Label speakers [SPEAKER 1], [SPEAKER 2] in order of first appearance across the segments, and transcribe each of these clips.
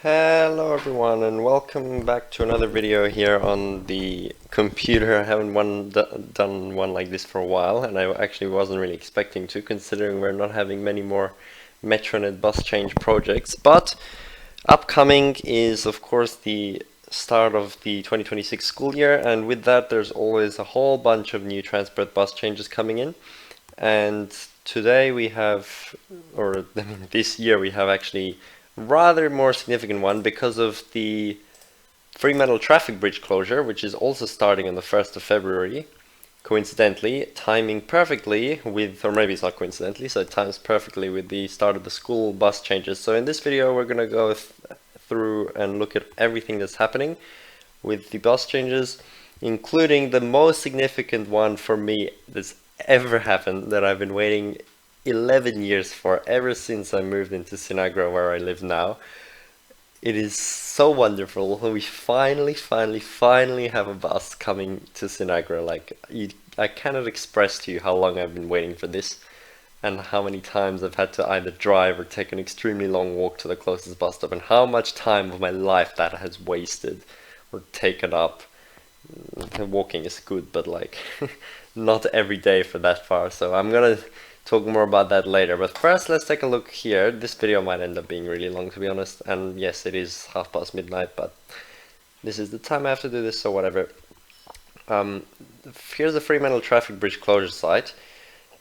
[SPEAKER 1] Hello everyone and welcome back to another video here on the computer. I haven't done one like this for a while, and I actually wasn't really expecting to, considering we're not having many more Metronet bus change projects. But upcoming is of course the start of the 2026 school year, and with that there's always a whole bunch of new transport bus changes coming in. And today we have, or I mean, this year we have actually rather more significant one because of the Fremantle Traffic Bridge Closure, which is also starting on the 1st of February, coincidentally, timing perfectly with, or maybe it's not coincidentally, so it times perfectly with the start of the school bus changes. So in this video we're going to go through and look at everything that's happening with the bus changes, including the most significant one for me that's ever happened, that I've been waiting 11 years for, ever since I moved into Sinagra, where I live now. It is so wonderful. We finally have a bus coming to Sinagra. I cannot express to you how long I've been waiting for this, and how many times I've had to either drive or take an extremely long walk to the closest bus stop, and how much time of my life that has wasted or taken up. Walking is good, but like not every day for that far, so I'm gonna talk more about that later. But first, let's take a look here. This video might end up being really long, to be honest, and yes, it is midnight, but this is the time I have to do this, so whatever. Here's the Fremantle Traffic Bridge Closure site,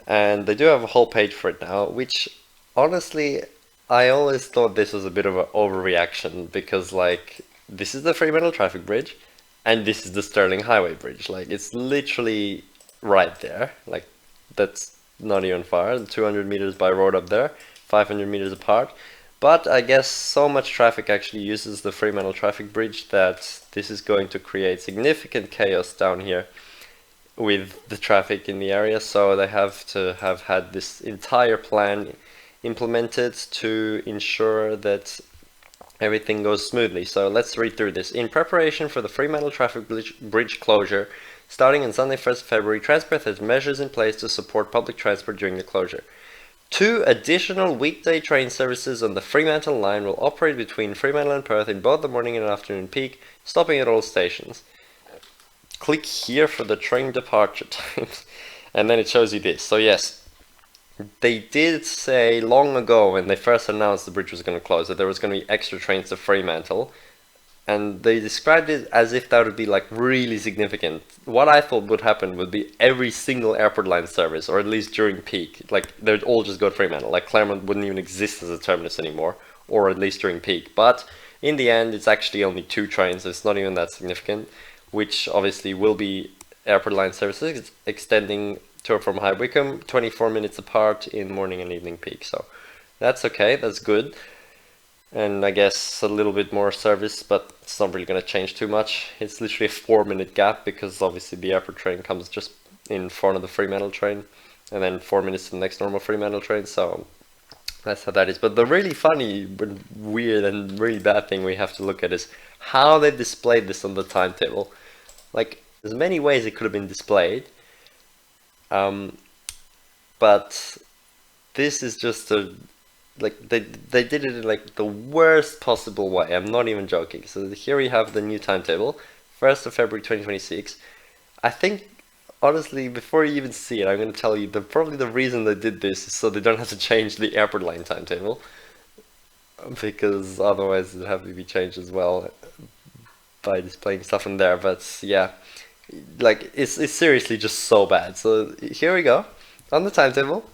[SPEAKER 1] and they do have a whole page for it now, which honestly I always thought this was a bit of an overreaction, because like this is the Fremantle Traffic Bridge and this is the Stirling Highway Bridge. Like, it's literally right there. Like, that's not even far. 200 meters by road up there, 500 meters apart. But I guess so much traffic actually uses the Fremantle Traffic Bridge that this is going to create significant chaos down here with the traffic in the area. So they have to have had this entire plan implemented to ensure that everything goes smoothly. So let's read through this. In preparation for the Fremantle Traffic Bridge closure, starting on Sunday 1st February, Transport has measures in place to support public transport during the closure. 2 additional weekday train services on the Fremantle line will operate between Fremantle and Perth in both the morning and afternoon peak, stopping at all stations. Click here for the train departure times, and then it shows you this. So yes, they did say long ago, when they first announced the bridge was going to close, that there was going to be extra trains to Fremantle, and they described it as if that would be like really significant. What I thought would happen would be every single airport line service, or at least during peak, like they'd all just go to Fremantle. Like Claremont wouldn't even exist as a terminus anymore, or at least during peak. But in the end, it's actually only 2 trains, so it's not even that significant, which obviously will be airport line services. It's extending to from High Wycombe, 24 minutes apart in morning and evening peak. So that's okay, that's good. And I guess a little bit more service, but it's not really going to change too much. It's literally a 4-minute gap, because obviously the airport train comes just in front of the Fremantle train, and then 4 minutes to the next normal Fremantle train. So that's how that is. But the really funny, weird and really bad thing we have to look at is how they displayed this on the timetable. Like, there's many ways it could have been displayed, but this is just like they did it in like the worst possible way. I'm not even joking. So here we have the new timetable, 1st of February 2026. I think honestly, before you even see it, I'm going to tell you that probably the reason they did this is so they don't have to change the airport line timetable, because otherwise it'd have to be changed as well by displaying stuff in there. But yeah, like it's seriously just so bad. So here we go on the timetable,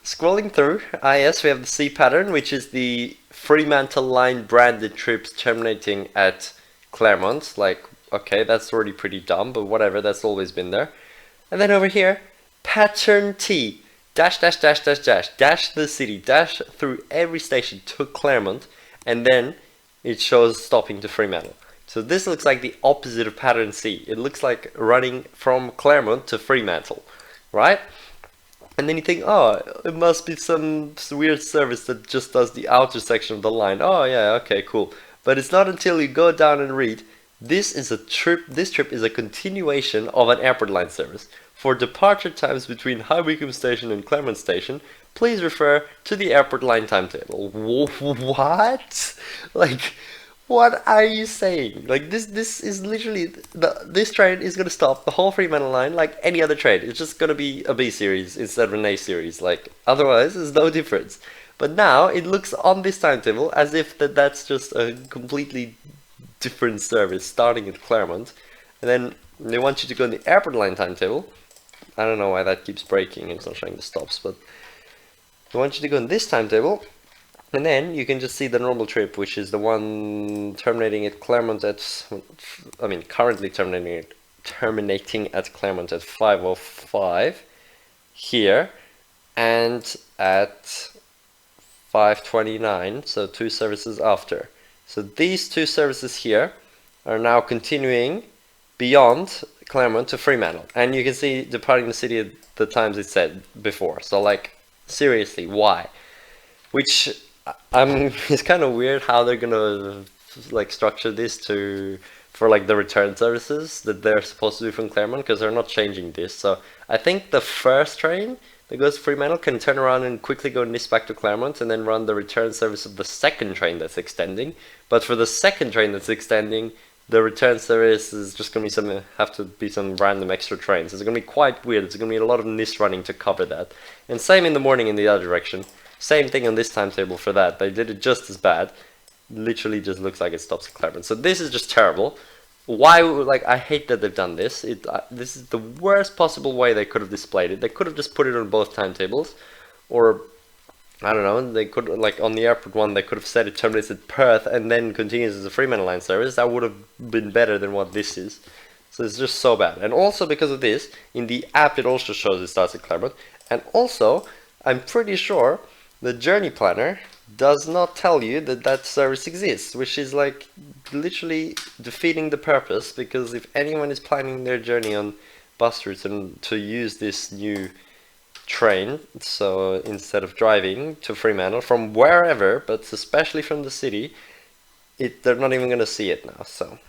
[SPEAKER 1] scrolling through. Yes, we have the C pattern, which is the Fremantle line branded trips terminating at Claremont. Like, okay, that's already pretty dumb, but whatever, that's always been there. And then over here, pattern T, dash the city, dash through every station to Claremont, and then it shows stopping to Fremantle. So this looks like the opposite of pattern C. It looks like running from Claremont to Fremantle, right? And then you think, oh, it must be some weird service that just does the outer section of the line. Oh yeah, okay, cool. But it's not until you go down and read, this trip is a continuation of an airport line service For departure times between High Wycombe Station and Claremont Station, please refer to the airport line timetable. What? Like, what are you saying? Like, this is literally this train is gonna stop the whole Fremantle line like any other train. It's just gonna be a B series instead of an A series. Like, otherwise, there's no difference. But now it looks on this timetable as if that's just a completely different service starting at Claremont, and then they want you to go in the airport line timetable. I don't know why that keeps breaking. It's not showing the stops, but they want you to go in this timetable, and then you can just see the normal trip, which is the one terminating at Claremont at, I mean, currently terminating at Claremont at 5:05 here, and at 5:29, so 2 services after. So these 2 services here are now continuing beyond Claremont to Fremantle, and you can see departing the city at the times it said before. So like, seriously, why? Which it's kind of weird how they're gonna like structure this for like the return services that they're supposed to do from Claremont, because they're not changing this. So I think the first train that goes to Fremantle can turn around and quickly go this back to Claremont and then run the return service of the second train that's extending. But for the second train that's extending, the return service is just going to be some random extra trains. It's going to be quite weird. There's going to be a lot of NIS running to cover that. And same in the morning in the other direction. Same thing on this timetable for that. They did it just as bad. Literally just looks like it stops at Claremont. So this is just terrible. Why, like, I hate that they've done this. This is the worst possible way they could have displayed it. They could have just put it on both timetables, or I don't know, they could, like on the airport one, they could have said it terminates at Perth and then continues as a Fremantle line service. That would have been better than what this is. So it's just so bad. And also because of this, in the app it also shows it starts at Claremont. And also, I'm pretty sure the journey planner does not tell you that that service exists, which is like literally defeating the purpose, because if anyone is planning their journey on bus routes and to use this new train, so instead of driving to Fremantle from wherever, but especially from the city, they're not even going to see it now. So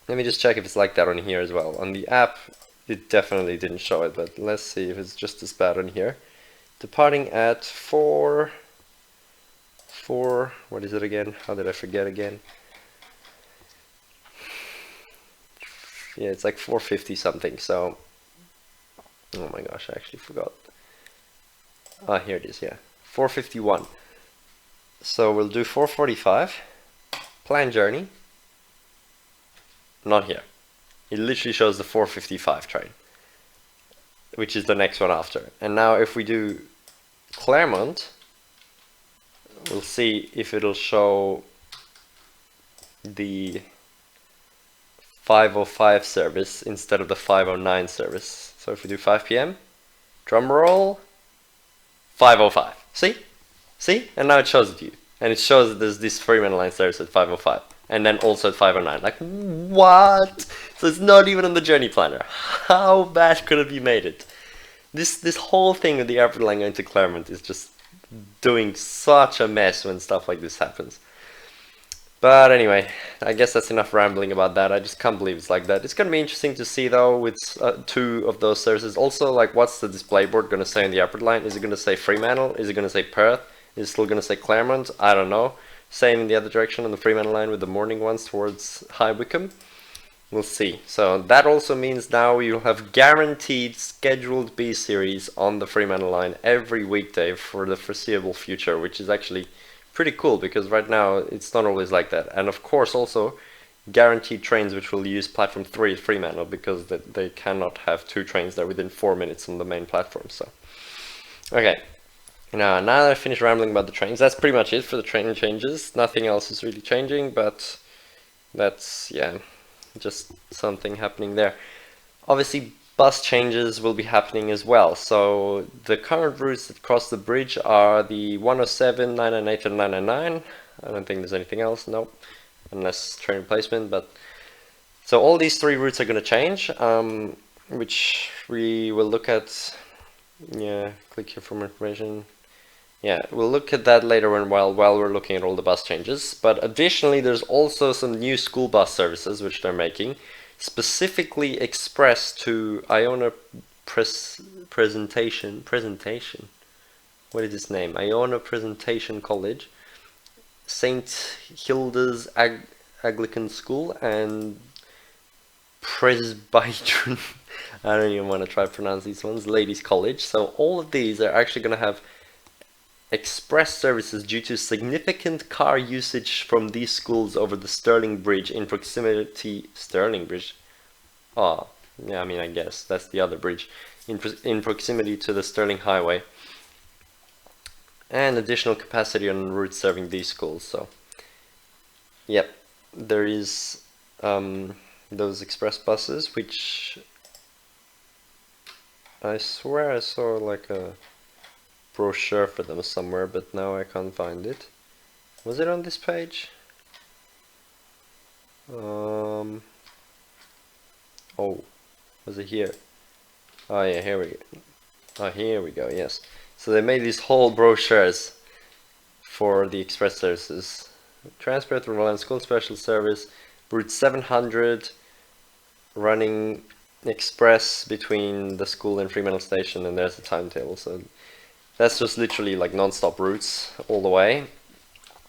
[SPEAKER 1] let me just check if it's like that on here as well. On the app it definitely didn't show it, but let's see if it's just as bad on here. Departing at 4, what is it again? How did I forget again? Yeah, it's like 4:50 something. So, oh my gosh, I actually forgot. Ah, here it is, yeah. 4:51. So we'll do 4:45. Plan journey. Not here. It literally shows the 4:55 train, which is the next one after. And now if we do Claremont, we'll see if it'll show the 5:05 service instead of the 5:09 service. So if we do 5 p.m, drum roll, 5:05. See? And now it shows it to you. And it shows that there's this Fremantle line service at 5:05. And then also at 5:09. Like, what? So it's not even on the journey planner. How bad could have you made it? This whole thing with the airport line going to Claremont is just doing such a mess when stuff like this happens. But anyway, I guess that's enough rambling about that. I just can't believe it's like that. It's going to be interesting to see though with 2 of those services. Also, like, what's the display board going to say on the airport line? Is it going to say Fremantle? Is it going to say Perth? Is it still going to say Claremont? I don't know. Same in the other direction on the Fremantle line with the morning ones towards High Wycombe. We'll see. So that also means now you'll have guaranteed scheduled B series on the Fremantle line every weekday for the foreseeable future, which is actually pretty cool, because right now it's not always like that. And of course also guaranteed trains which will use platform 3 at Fremantle, because they cannot have 2 trains there within 4 minutes on the main platform. So okay, now that I've finished rambling about the trains, that's pretty much it for the train changes. Nothing else is really changing, but that's, yeah, just something happening there. Obviously bus changes will be happening as well. So the current routes that cross the bridge are the 107, 998 and 999. I don't think there's anything else, nope, unless train replacement. But so all these 3 routes are going to change, which we will look at. Yeah, click here for more information. Yeah, we'll look at that later while we're looking at all the bus changes. But additionally, there's also some new school bus services which they're making, specifically express to Iona presentation. What is its name? Iona Presentation College, St. Hilda's Anglican School, and Presbyterian. I don't even want to try to pronounce these ones. Ladies College. So all of these are actually going to have express services due to significant car usage from these schools over the Stirling Bridge in proximity. Stirling Bridge? Oh, yeah, I mean, I guess that's the other bridge. In proximity to the Stirling Highway. And additional capacity on routes serving these schools. So, yep, there is those express buses, which I swear I saw like a brochure for them somewhere, but now I can't find it. Was it on this page? Oh, was it here? Oh yeah, here we go. Oh, here we go, yes. So they made these whole brochures for the express services. Transport through Roland School Special Service, Route 700, running express between the school and Fremantle Station, and there's the timetable. So that's just literally like non-stop routes all the way.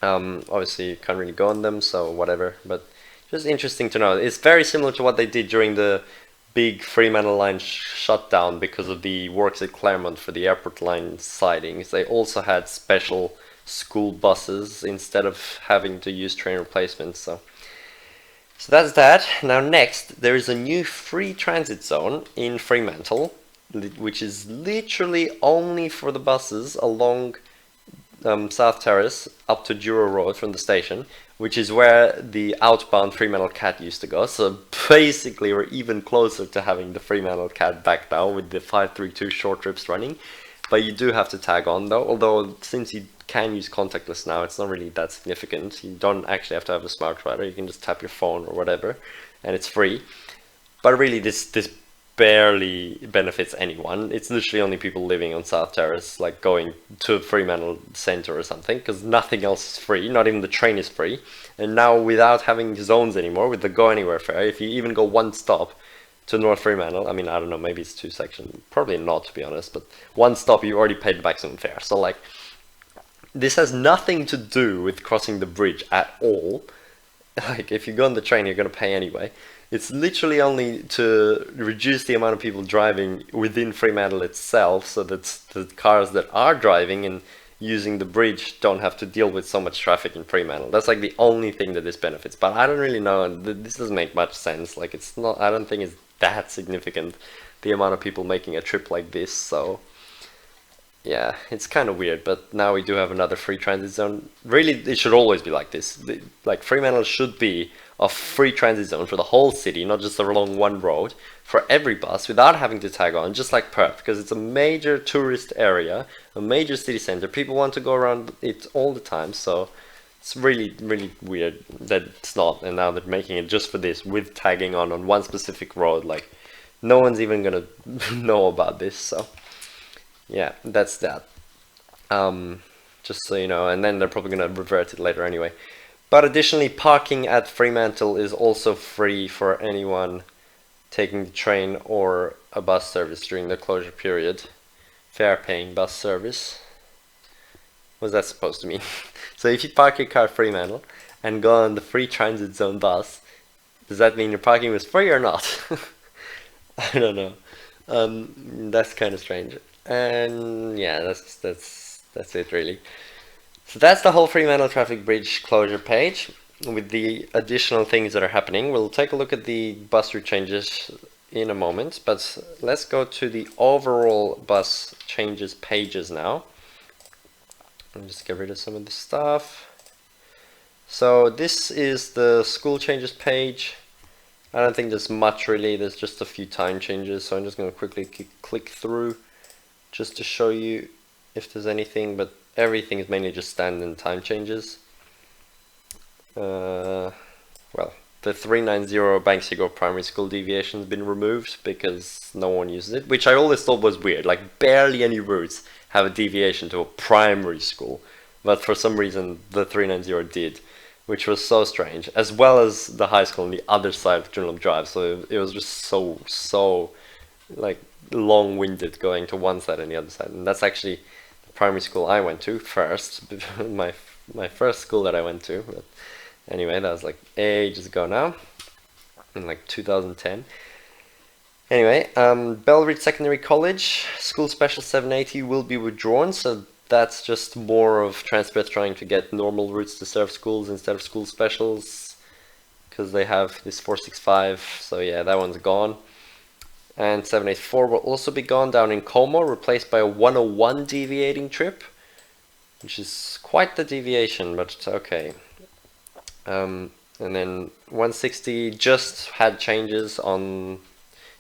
[SPEAKER 1] Obviously you can't really go on them, so whatever, but just interesting to know. It's very similar to what they did during the big Fremantle line shutdown because of the works at Claremont for the airport line sidings. They also had special school buses instead of having to use train replacements. So that's that. Now next, there is a new free transit zone in Fremantle, which is literally only for the buses along South Terrace up to Jura Road from the station, which is where the outbound Fremantle Cat used to go. So basically we're even closer to having the Fremantle Cat back now with the 532 short trips running. But you do have to tag on though, although since you can use contactless now, it's not really that significant. You don't actually have to have a smart rider, you can just tap your phone or whatever, and it's free. But really this barely benefits anyone. It's literally only people living on South Terrace, like going to Fremantle Centre or something, because nothing else is free, not even the train is free. And now without having zones anymore, with the Go Anywhere fare, if you even go one stop to North Fremantle, I mean, I don't know, maybe it's two sections, probably not to be honest, but one stop you already paid the maximum fare. So like, this has nothing to do with crossing the bridge at all. Like, if you go on the train, you're going to pay anyway. It's literally only to reduce the amount of people driving within Fremantle itself, so that the cars that are driving and using the bridge don't have to deal with so much traffic in Fremantle. That's like the only thing that this benefits. But I don't really know, this doesn't make much sense. Like, it's not, I don't think it's that significant, the amount of people making a trip like this. So yeah, it's kind of weird, but now we do have another free transit zone. Really, it should always be like this. Like, Fremantle should be a free transit zone for the whole city, not just along one road, for every bus without having to tag on, just like Perth, because it's a major tourist area, a major city center. People want to go around it all the time, so it's really, really weird that it's not, and now they're making it just for this, with tagging on one specific road. Like, no one's even gonna know about this, so yeah, that's that. Just so you know, and then they're probably gonna revert it later anyway. But additionally, parking at Fremantle is also free for anyone taking the train or a bus service during the closure period. Fare-paying bus service. What's that supposed to mean? So if you park your car at Fremantle and go on the free transit zone bus, does that mean your parking was free or not? I don't know. That's kind of strange. And yeah, that's it really. So that's the whole Fremantle Traffic Bridge Closure page with the additional things that are happening. We'll take a look at the bus route changes in a moment, but let's go to the overall bus changes pages now. I'll just get rid of some of the stuff. So this is the school changes page. I don't think there's much really, there's just a few time changes, so I'm just going to quickly click through just to show you if there's anything, but everything is mainly just standard time changes. Well, the 390 Banksia primary school deviation has been removed because no one uses it, which I always thought was weird. Like, barely any routes have a deviation to a primary school, but for some reason the 390 did, which was so strange, as well as the high school on the other side of Journal Drive. So it was just so like long-winded going to one side and the other side. And that's actually the primary school I went to first, my first school that I went to. But anyway, that was like ages ago now, in like 2010. Anyway, Belridge Secondary College, School Special 780 will be withdrawn, so that's just more of Transperth trying to get normal routes to serve schools instead of school specials, because they have this 465, so yeah, that one's gone. And 784 will also be gone down in Como, replaced by a 101 deviating trip, which is quite the deviation, but okay. And then 160 just had changes on,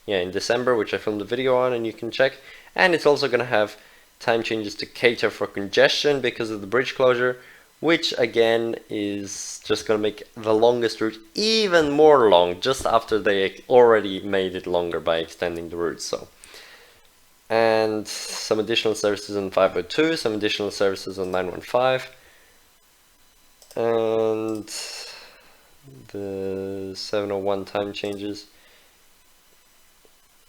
[SPEAKER 1] in December, which I filmed a video on and you can check. And it's also going to have time changes to cater for congestion because of the bridge closure, which again is just going to make the longest route even more long, just after they already made it longer by extending the route. So, and some additional services on 502, some additional services on 915, and the 701 time changes.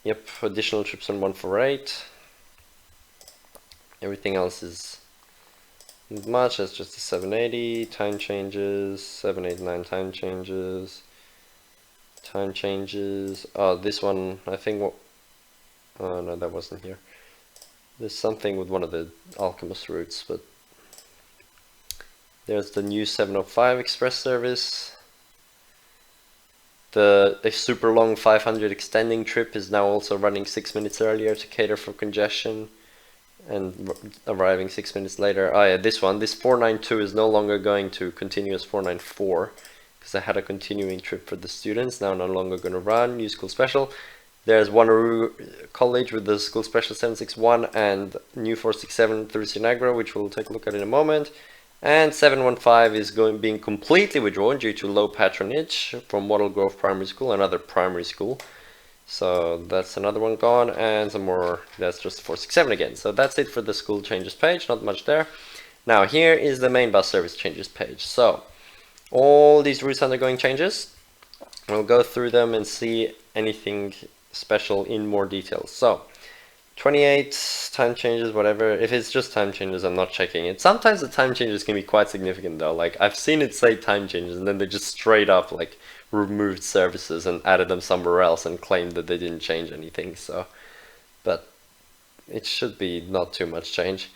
[SPEAKER 1] Yep, additional trips on 148. Everything else is not much, that's just the 780, time changes, 789 time changes. Oh, this one, I think, oh no, that wasn't here. There's something with one of the Alchemist routes, but there's the new 705 express service. The super long 500 extending trip is now also running 6 minutes earlier to cater for congestion and arriving 6 minutes later. Oh yeah, this 492 is no longer going to continue as 494 because I had a continuing trip for the students, now no longer going to run. New school special. There's Wanneroo College with the school special 761 and new 467 through Sinagra, which we'll take a look at in a moment. And 715 is being completely withdrawn due to low patronage from Wattle Grove Primary School, another primary school. So that's another one gone, and some more, that's just 467 again. So that's it for the school changes page, not much there. Now here is the main bus service changes page. So all these routes undergoing changes, we'll go through them and see anything special in more detail. So 28 time changes, whatever. If it's just time changes, I'm not checking it. Sometimes the time changes can be quite significant though. Like I've seen it say time changes and then they just straight up like removed services and added them somewhere else and claimed that they didn't change anything. So, but it should be not too much change.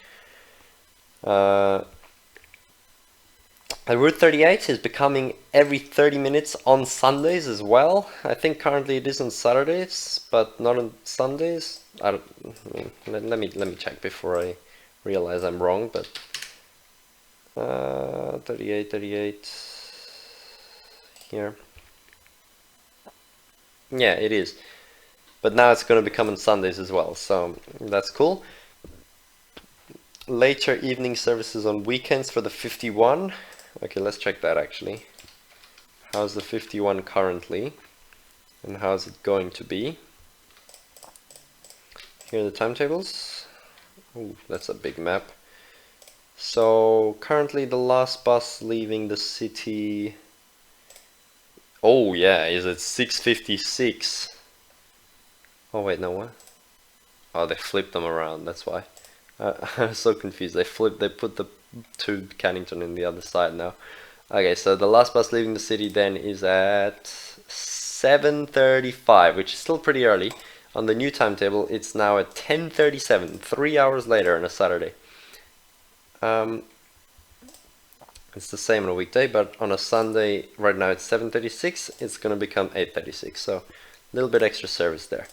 [SPEAKER 1] Route 38 is becoming every 30 minutes on Sundays as well. I think currently it is on Saturdays, but not on Sundays. Let me check before I realize I'm wrong. But 38 here. Yeah, it is. But now it's going to become on Sundays as well, so that's cool. Later evening services on weekends for the 51. Okay, let's check that actually. How's the 51 currently? And how's it going to be? Here are the timetables. Ooh, that's a big map. So currently the last bus leaving the city, oh yeah, is at 6:56. Oh wait, no, what? Oh, they flipped them around, that's why. I was so confused. They put the to Cannington in the other side now. Okay, so the last bus leaving the city then is at 7:35, which is still pretty early. On the new timetable, it's now at 10:37, 3 hours later on a Saturday. It's the same on a weekday, but on a Sunday, right now it's 7:36, it's going to become 8:36, so a little bit extra service there.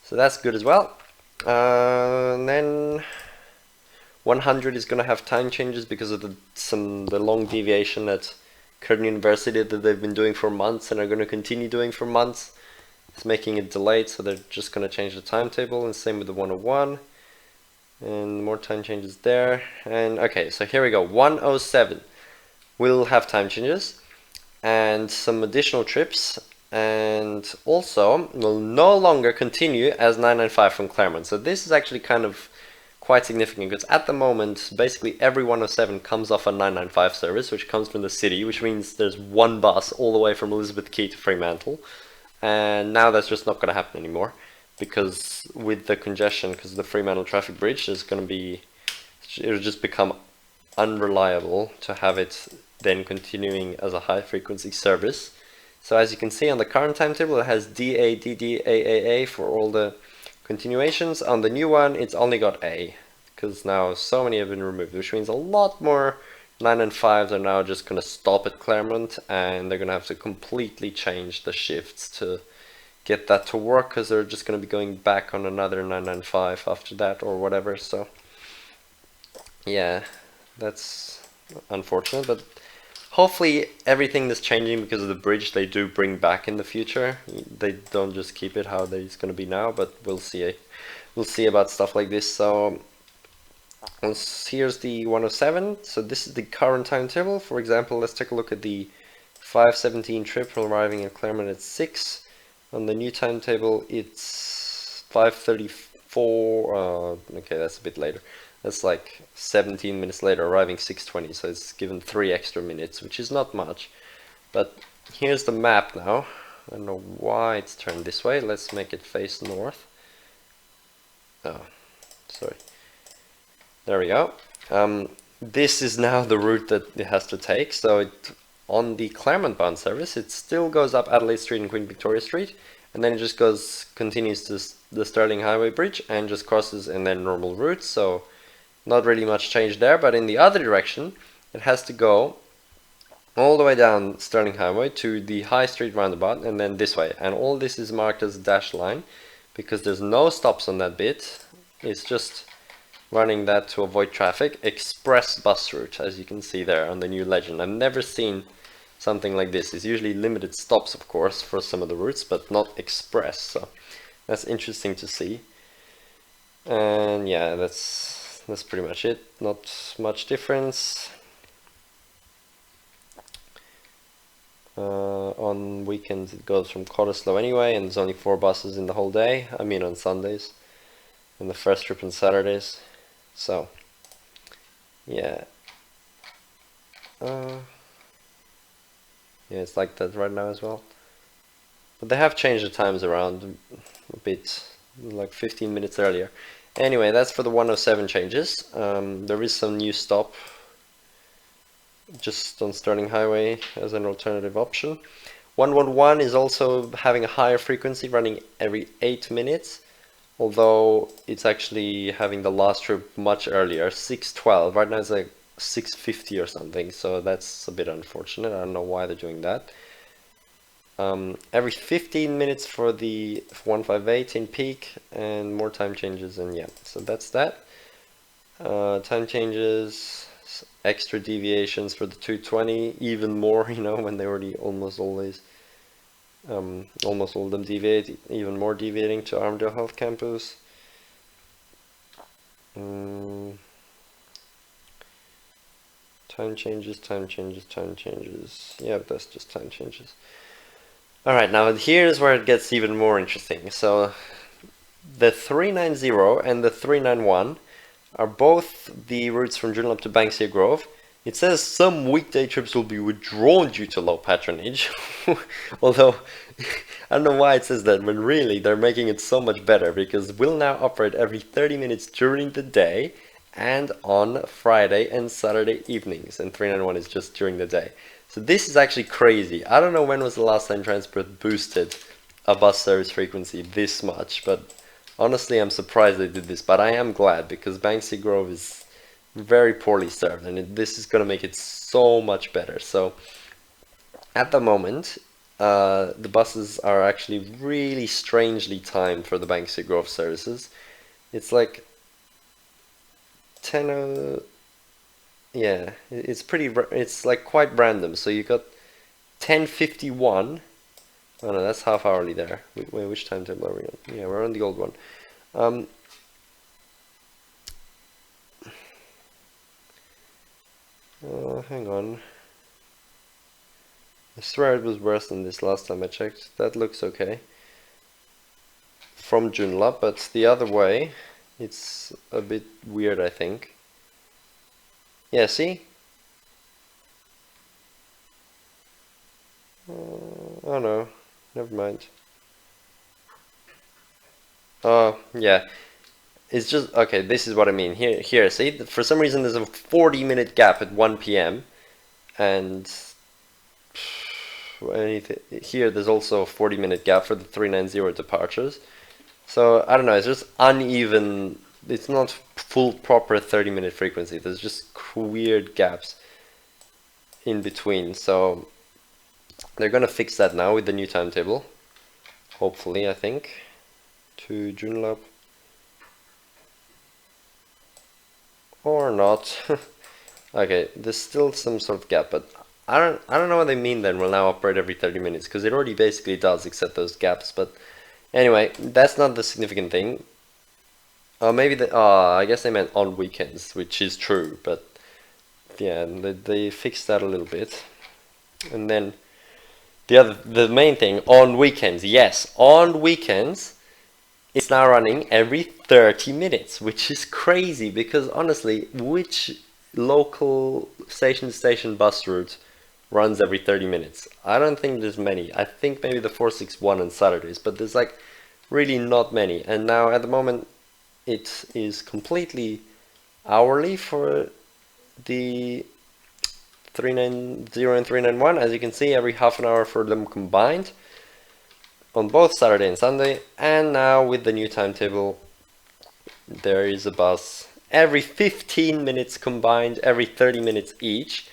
[SPEAKER 1] So that's good as well. And then 100 is going to have time changes because of the long deviation at Curtin University that they've been doing for months and are going to continue doing for months. It's making it delayed, so they're just going to change the timetable, and same with the 101. And more time changes there. And okay, so here we go. 107 will have time changes and some additional trips, and also will no longer continue as 995 from Claremont. So this is actually kind of quite significant because at the moment basically every 107 comes off a 995 service, which comes from the city, which means there's one bus all the way from Elizabeth Quay to Fremantle, and now that's just not going to happen anymore. because with the congestion, because the Fremantle Traffic Bridge is going to be, it'll just become unreliable to have it then continuing as a high frequency service. So as you can see on the current timetable, it has DA, DD, AAA for all the continuations. On the new one, it's only got A, because now so many have been removed, which means a lot more 9 and 5s are now just going to stop at Claremont, and they're going to have to completely change the shifts to get that to work, because they're just going to be going back on another 995 after that or whatever. So yeah, that's unfortunate, but hopefully everything is changing because of the bridge they do bring back in the future. They don't just keep it how it's going to be now, but we'll see. We'll see about stuff like this. So here's the 107. So this is the current timetable. For example, let's take a look at the 5:17 trip arriving at Claremont at 6. On the new timetable, it's 5:34. Okay, that's a bit later. That's like 17 minutes later, arriving 6:20. So it's given 3 extra minutes, which is not much. But here's the map now. I don't know why it's turned this way. Let's make it face north. Oh, sorry. There we go. This is now the route that it has to take. So on the Claremont bound service, it still goes up Adelaide Street and Queen Victoria Street, and then it just continues to the Stirling Highway Bridge and just crosses and then normal route. So not really much change there, but in the other direction, it has to go all the way down Stirling Highway to the High Street roundabout and then this way. And all this is marked as a dashed line because there's no stops on that bit. It's just running that to avoid traffic. Express bus route, as you can see there on the new legend. I've never seen something like this. It's usually limited stops, of course, for some of the routes, but not express. So that's interesting to see. And yeah, that's pretty much it. Not much difference. On weekends it goes from Cottesloe anyway, and there's only 4 buses in the whole day. I mean on Sundays, and the first trip on Saturdays. So yeah, yeah, it's like that right now as well. But they have changed the times around a bit, like 15 minutes earlier. Anyway, that's for the 107 changes. There is some new stop just on Stirling Highway as an alternative option. 111 is also having a higher frequency, running every 8 minutes, although it's actually having the last trip much earlier, 6:12. Right now it's like 6:50 or something, so that's a bit unfortunate. I don't know why they're doing that. Every 15 minutes for the 158 in peak, and more time changes, and yeah, so that's that. Time changes, extra deviations for the 220, even more, you know, when they already almost always, almost all of them deviate, even more deviating to Armadale Health Campus. Time changes, time changes, time changes. Yeah, that's just time changes. Alright, now here's where it gets even more interesting. So the 390 and the 391 are both the routes from Joondalup to Banksia Grove. It says some weekday trips will be withdrawn due to low patronage. Although, I don't know why it says that, but really they're making it so much better, because we'll now operate every 30 minutes during the day and on Friday and Saturday evenings, and 391 is just during the day. So this is actually crazy. I don't know when was the last time Transport boosted a bus service frequency this much, but honestly I'm surprised they did this, but I am glad, because Banksia Grove is very poorly served, and this is going to make it so much better. So at the moment, the buses are actually really strangely timed for the Banksia Grove services. It's like 10, yeah, it's like quite random. So you got 10:51. Oh no, that's half hourly there. Wait, which timetable are we on? Yeah, we're on the old one. Hang on. I swear it was worse than this last time I checked. That looks okay. From Joondalup, but the other way, it's a bit weird, I think. Yeah, see? Oh no, never mind. Yeah. It's just okay. This is what I mean. Here. See, for some reason there's a 40-minute gap at 1 p.m. and here there's also a 40-minute gap for the 390 departures. So I don't know. It's just uneven. It's not full proper 30-minute frequency. There's just weird gaps in between. So they're gonna fix that now with the new timetable. Hopefully, I think to Joondalup. Or not. Okay, there's still some sort of gap, but I don't know what they mean then. We'll now operate every 30 minutes because it already basically does, except those gaps. But anyway, that's not the significant thing. Maybe I guess they meant on weekends, which is true. But yeah, they fixed that a little bit. And then the main thing on weekends. Yes, on weekends. It's now running every 30 minutes, which is crazy because honestly, which local station-to-station bus route runs every 30 minutes? I don't think there's many. I think maybe the 461 on Saturdays, but there's like really not many. And now at the moment, it is completely hourly for the 390 and 391. As you can see, every half an hour for them combined on both Saturday and Sunday. And now with the new timetable, there is a bus every 15 minutes combined, every 30 minutes each,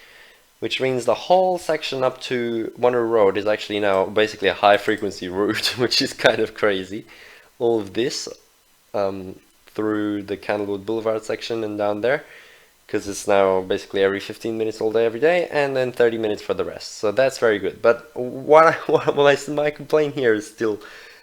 [SPEAKER 1] which means the whole section up to Mandurah Road is actually now basically a high frequency route, which is kind of crazy. All of this through the Candlewood Boulevard section and down there, because it's now basically every 15 minutes all day, every day, and then 30 minutes for the rest. So that's very good. But my complaint here is still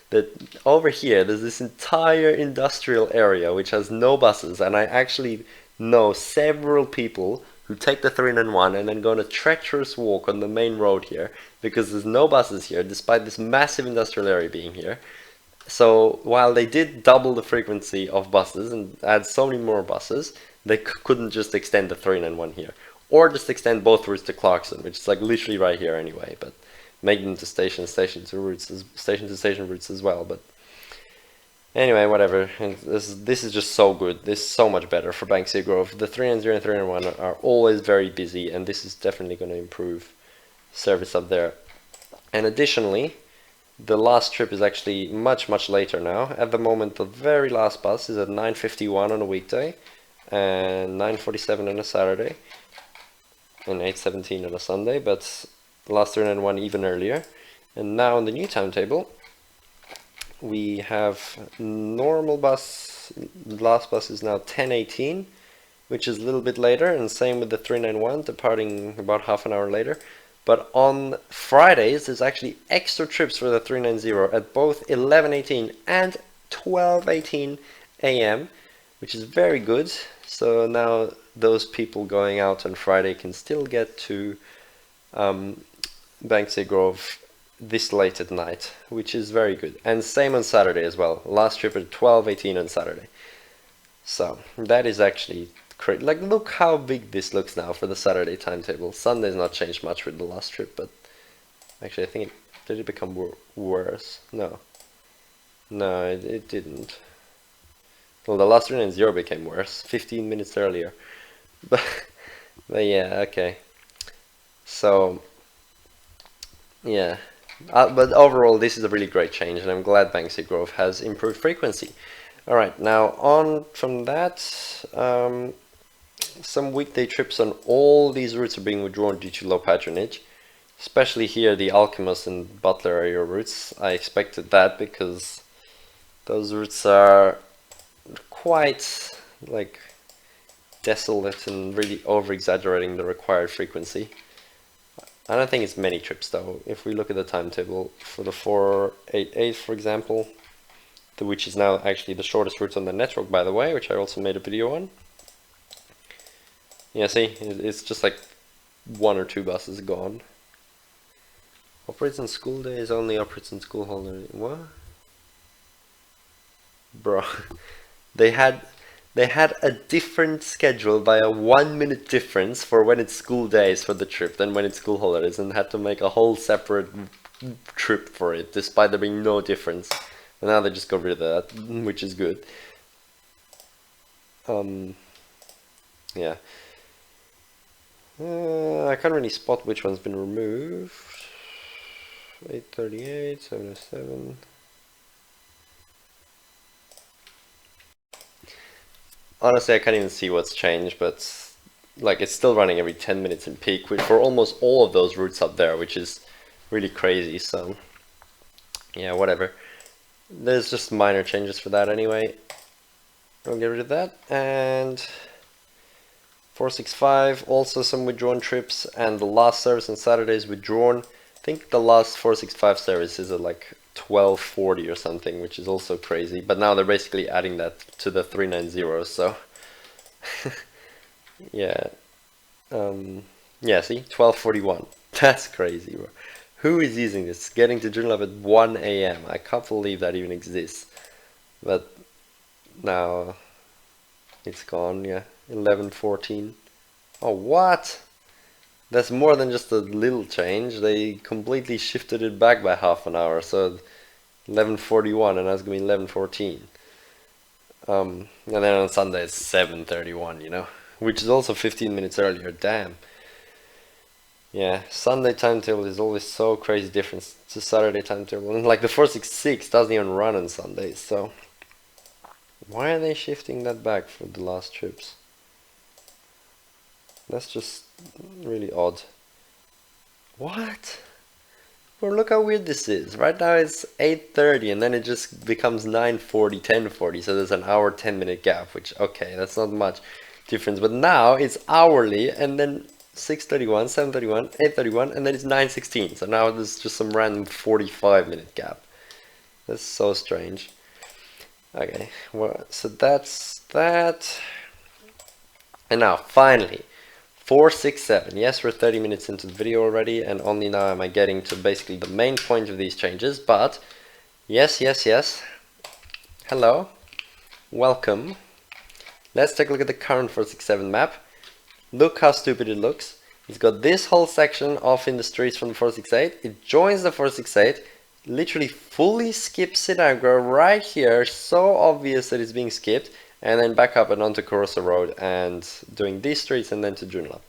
[SPEAKER 1] that over here, there's this entire industrial area which has no buses, and I actually know several people who take the 391 and then go on a treacherous walk on the main road here, because there's no buses here, despite this massive industrial area being here. So while they did double the frequency of buses and add so many more buses, they couldn't just extend the 391 here, or just extend both routes to Clarkson, which is like literally right here anyway, but make them to station-to-station routes as well. But anyway, whatever. This is just so good. This is so much better for Banksia Grove. The 390 and 391 are always very busy, and this is definitely going to improve service up there. And additionally, the last trip is actually much later now. At the moment, the very last bus is at 9:51 on a weekday, and 9:47 on a Saturday, and 8:17 on a Sunday, but the last 391 even earlier. And now on the new timetable, we have normal bus, last bus is now 10:18, which is a little bit later, and same with the 391, departing about half an hour later. But on Fridays, there's actually extra trips for the 390 at both 11:18 and 12:18 a.m., which is very good. So now those people going out on Friday can still get to Banksia Grove this late at night, which is very good. And same on Saturday as well. Last trip at 12:18 on Saturday. So that is actually great. Like, look how big this looks now for the Saturday timetable. Sunday's not changed much with the last trip, but actually I think did it become worse? No, it didn't. Well, the last 390 became worse 15 minutes earlier. But yeah, okay. So yeah, but overall this is a really great change, and I'm glad Banksia Grove has improved frequency. Alright, now on from that, some weekday trips on all these routes are being withdrawn due to low patronage, especially here the Alchemist and Butler area routes. I expected that because those routes are quite like desolate and really over-exaggerating the required frequency. I don't think it's many trips though. If we look at the timetable for the 488, for example, which is now actually the shortest route on the network, by the way, which I also made a video on. Yeah, see, it's just like 1 or 2 buses gone. Operates on school days, only operates on school holidays. What? Bro, they had a different schedule by a 1-minute difference for when it's school days for the trip than when it's school holidays, and had to make a whole separate trip for it, despite there being no difference And now they just got rid of that, which is good. Yeah. I can't really spot which one's been removed. 838, 707. Honestly, I can't even see what's changed, but like it's still running every 10 minutes in peak, which for almost all of those routes up there, which is really crazy. So yeah, whatever. There's just minor changes for that anyway. I'll get rid of that. And 465, also some withdrawn trips, and the last service on Saturday is withdrawn. I think the last 465 service is at like 12:40 or something, which is also crazy. But now they're basically adding that to the 390, so yeah. Yeah, see, 12:41. That's crazy, bro. Who is using this? Getting to Joondalup at 1 AM. I can't believe that even exists. But now it's gone, yeah. 11:14. Oh, what? That's more than just a little change. They completely shifted it back by half an hour. So 11:41, and now it's gonna be 11:14. And then on Sunday it's 7:31, you know, which is also 15 minutes earlier. Damn. Yeah, Sunday timetable is always so crazy different to Saturday timetable. And like the 466 doesn't even run on Sundays, so why are they shifting that back for the last trips? That's just really odd. What? Well, look how weird this is. Right now it's 8:30 and then it just becomes 9:40, 10:40. So there's an hour, 10-minute gap, which, okay, that's not much difference. But now it's hourly and then 6:31, 7:31, 8:31, and then it's 9:16. So now there's just some random 45-minute gap. That's so strange. Okay, well, so that's that. And now, finally, 467. Yes, we're 30 minutes into the video already, and only now am I getting to basically the main point of these changes. But, yes, yes, yes. Hello. Welcome. Let's take a look at the current 467 map. Look how stupid it looks. It's got this whole section off in the streets from the 468. It joins the 468. Literally fully skips Sinagra right here. So obvious that it's being skipped. And then back up and onto Karossa Road and doing these streets and then to Joondalup.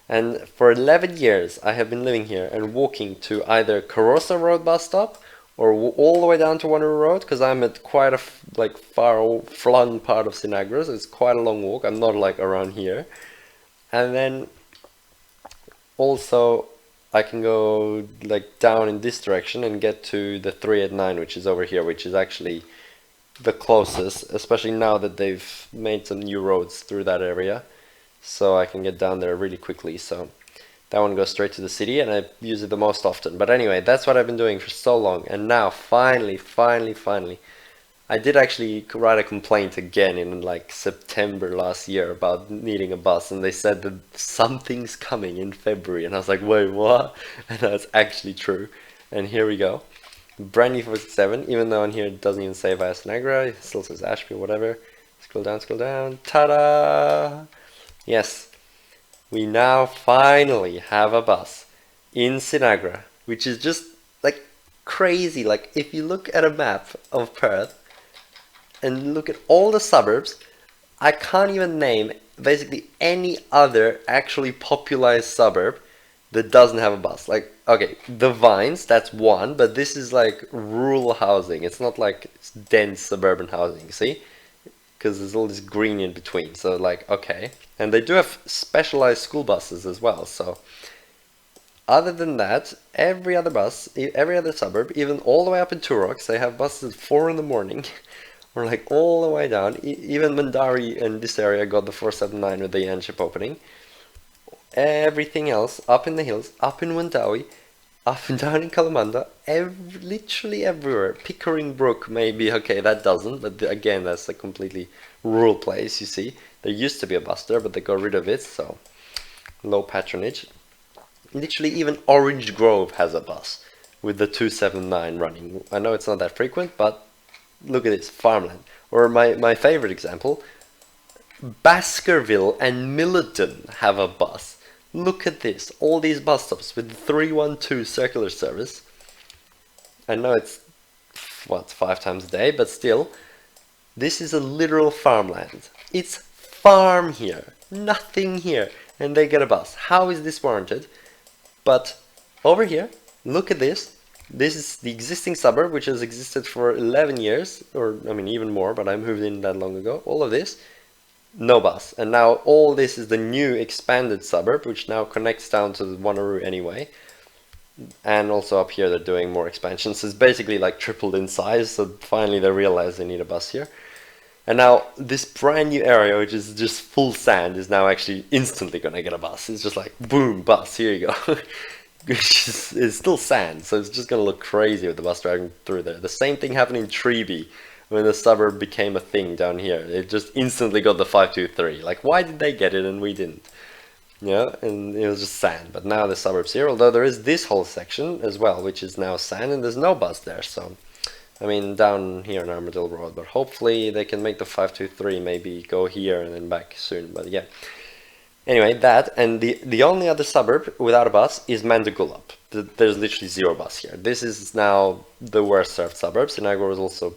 [SPEAKER 1] And for 11 years I have been living here and walking to either Karossa Road bus stop or all the way down to Wanneroo Road, because I'm at quite a far flung part of Sinagra, so it's quite a long walk. I'm not like around here. And then also I can go like down in this direction and get to the 389, which is over here, which is actually the closest, especially now that they've made some new roads through that area. So I can get down there really quickly. So that one goes straight to the city and I use it the most often. But anyway, that's what I've been doing for so long. And now finally, I did actually write a complaint again in like September last year about needing a bus, and they said that something's coming in February, and I was like, wait, what? And that's actually true. And here we go. Brand new 467, even though on here it doesn't even say via Sinagra, it still says Ashby, whatever. Scroll down, ta-da! Yes, we now finally have a bus in Sinagra, which is just like crazy. Like if you look at a map of Perth and look at all the suburbs, I can't even name basically any other actually popularized suburb that doesn't have a bus. Like, okay, the Vines, that's one, but this is like rural housing. It's not like dense suburban housing, see? Because there's all this green in between. So like, okay. And they do have specialized school buses as well. So other than that, every other bus, every other suburb, even all the way up in Turox, they have buses at 4 in the morning. Or like all the way down. Even Mandurah and this area got the 479 with the Yanship opening. Everything else, up in the hills, up in Wandawi, up and down in Kalamanda, literally everywhere. Pickering Brook maybe, okay, that doesn't, but again, that's a completely rural place, you see. There used to be a bus there, but they got rid of it, so low patronage. Literally even Orange Grove has a bus with the 279 running. I know it's not that frequent, but look at this, farmland. Or my favorite example, Baskerville and Midland have a bus. Look at this, all these bus stops with the 312 circular service. I know it's what, 5 times a day, but still, this is a literal farmland. It's farm here, nothing here, and they get a bus. How is this warranted? But over here, look at this. This is the existing suburb, which has existed for 11 years, or I mean even more, but I moved in that long ago. All of this, no bus. And now all this is the new expanded suburb, which now connects down to the Wanneroo anyway. And also up here they're doing more expansions. So it's basically like tripled in size, so finally they realize they need a bus here. And now this brand new area, which is just full sand, is now actually instantly gonna get a bus. It's just like, boom, bus, here you go. It's still sand, so it's just gonna look crazy with the bus driving through there. The same thing happened in Treeby when the suburb became a thing down here. It just instantly got the 523. Like, why did they get it and we didn't? Yeah, and it was just sand. But now the suburb's here, although there is this whole section as well, which is now sand, and there's no bus there, so... I mean, down here on Armadillo Road, but hopefully they can make the 523 maybe go here and then back soon, but yeah. Anyway, that, and the only other suburb without a bus is Mandurah. There's literally zero bus here. This is now the worst served suburb. Sinagra was also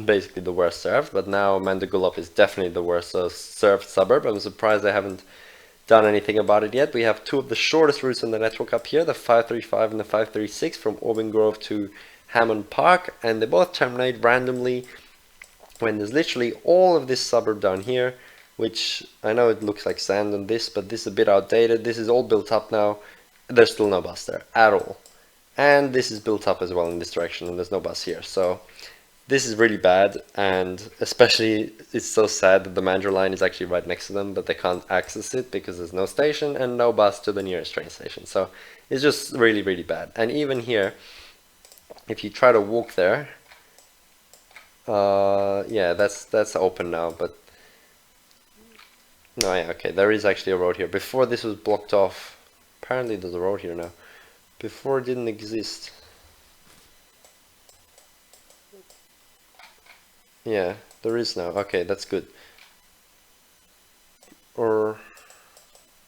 [SPEAKER 1] basically the worst served, but now Mandurah is definitely the worst served suburb. I'm surprised they haven't done anything about it yet. We have two of the shortest routes on the network up here, the 535 and the 536 from Auburn Grove to Hammond Park, and they both terminate randomly when there's literally all of this suburb down here, which I know it looks like sand on this, but this is a bit outdated. This is all built up now. There's still no bus there at all, and this is built up as well in this direction, and there's no bus here. So this is really bad, and especially it's so sad that the Mandurah line is actually right next to them, but they can't access it because there's no station and no bus to the nearest train station. So it's just really, really bad. And even here, if you try to walk there, yeah, that's open now, but no, yeah, okay, there is actually a road here. Before this was blocked off. Apparently there's a road here now. Before it didn't exist. Yeah, there is now. Okay, that's good. Or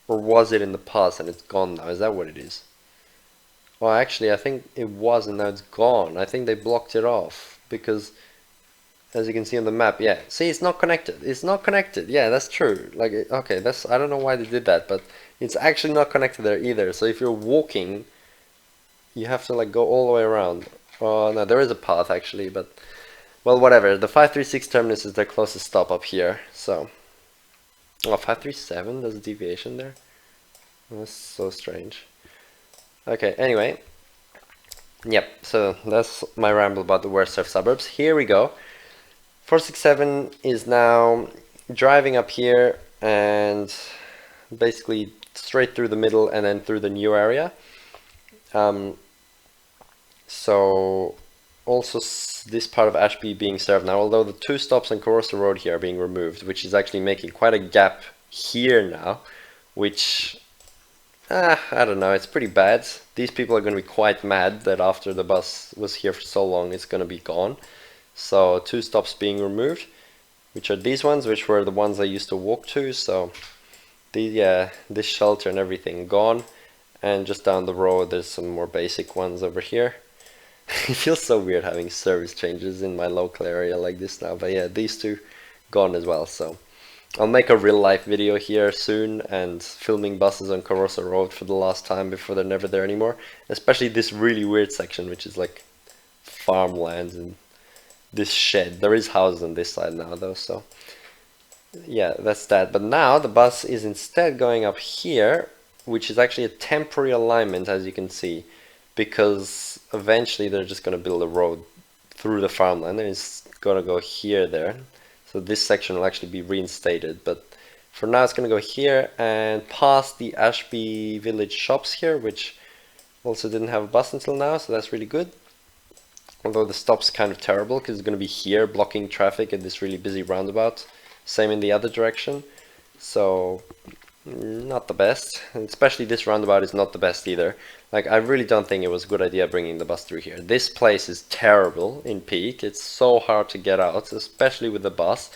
[SPEAKER 1] was it in the past and it's gone now? Is that what it is? Well, actually, I think it was and now it's gone. I think they blocked it off because, as you can see on the map, yeah. See, it's not connected. It's not connected. Yeah, that's true. Like, okay, that's, I don't know why they did that, but it's actually not connected there either. So if you're walking, you have to like go all the way around. Oh, no, there is a path actually, but, well, whatever. The 536 terminus is their closest stop up here, so. Oh, 537, there's a deviation there. That's so strange. Okay, anyway, yep, so that's my ramble about the worst served suburbs. Here we go. 467 is now driving up here and basically straight through the middle and then through the new area. So also this part of Ashby being served now, although the two stops on Corsa Road here are being removed, which is actually making quite a gap here now, which... I don't know, it's pretty bad. These people are going to be quite mad that after the bus was here for so long, it's going to be gone. So two stops being removed, which are these ones, which were the ones I used to walk to. So yeah, this shelter and everything gone. And just down the road, there's some more basic ones over here. It feels so weird having service changes in my local area like this now. But yeah, these two gone as well, so... I'll make a real life video here soon and filming buses on Corsa Road for the last time before they're never there anymore. Especially this really weird section, which is like farmland and this shed. There is houses on this side now though, so yeah, that's that. But now the bus is instead going up here, which is actually a temporary alignment, as you can see, because eventually they're just going to build a road through the farmland and it's going to go here there. So this section will actually be reinstated, but for now it's going to go here and past the Ashby Village shops here, which also didn't have a bus until now, so that's really good. Although the stop's kind of terrible because it's going to be here blocking traffic at this really busy roundabout. Same in the other direction, so not the best. And especially this roundabout is not the best either. Like, I really don't think it was a good idea bringing the bus through here. This place is terrible in peak. It's so hard to get out, especially with the bus.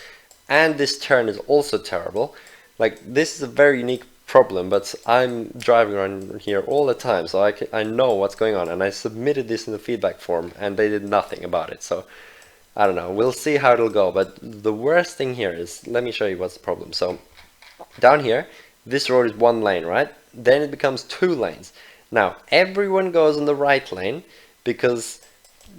[SPEAKER 1] And this turn is also terrible. Like, this is a very unique problem, but I'm driving around here all the time, so I know what's going on, and I submitted this in the feedback form, and they did nothing about it. So I don't know. We'll see how it'll go. But the worst thing here is, let me show you what's the problem. So down here, this road is 1 lane, right? Then it becomes 2 lanes. Now everyone goes in the right lane because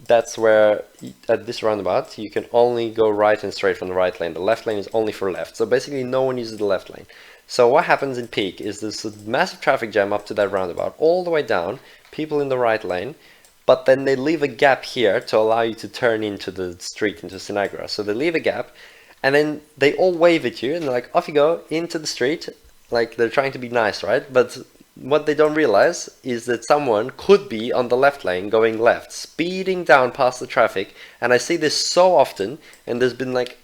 [SPEAKER 1] that's where, at this roundabout, you can only go right and straight from the right lane. The left lane is only for left. So basically no one uses the left lane. So what happens in peak is there's a massive traffic jam up to that roundabout, all the way down, people in the right lane, but then they leave a gap here to allow you to turn into the street, into Sinagra. So they leave a gap, and then they all wave at you, and they're like, off you go, into the street. Like, they're trying to be nice, right? But what they don't realize is that someone could be on the left lane going left, speeding down past the traffic. And I see this so often, and there's been like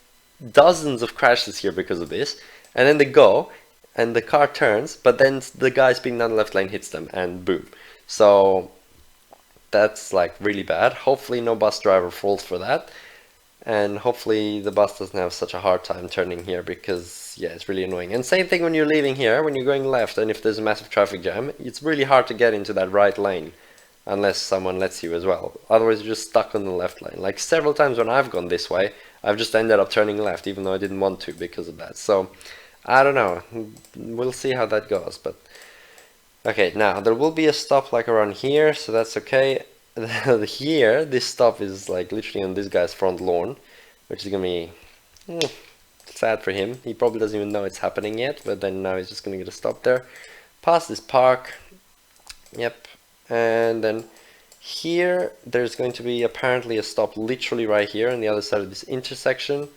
[SPEAKER 1] dozens of crashes here because of this. And then they go, and the car turns, but then the guy speeding down the left lane hits them, and boom. So that's like really bad. Hopefully no bus driver falls for that. And hopefully the bus doesn't have such a hard time turning here, because yeah, it's really annoying. And same thing when you're leaving here, when you're going left, and if there's a massive traffic jam, it's really hard to get into that right lane unless someone lets you as well. Otherwise you're just stuck on the left lane. Like several times when I've gone this way, I've just ended up turning left even though I didn't want to because of that. So I don't know, we'll see how that goes. But okay, now there will be a stop like around here, so that's okay. Here, this stop is like literally on this guy's front lawn, which is gonna be sad for him. He probably doesn't even know it's happening yet, but then now he's just gonna get a stop there. Past this park, yep, and then here there's going to be apparently a stop literally right here on the other side of this intersection,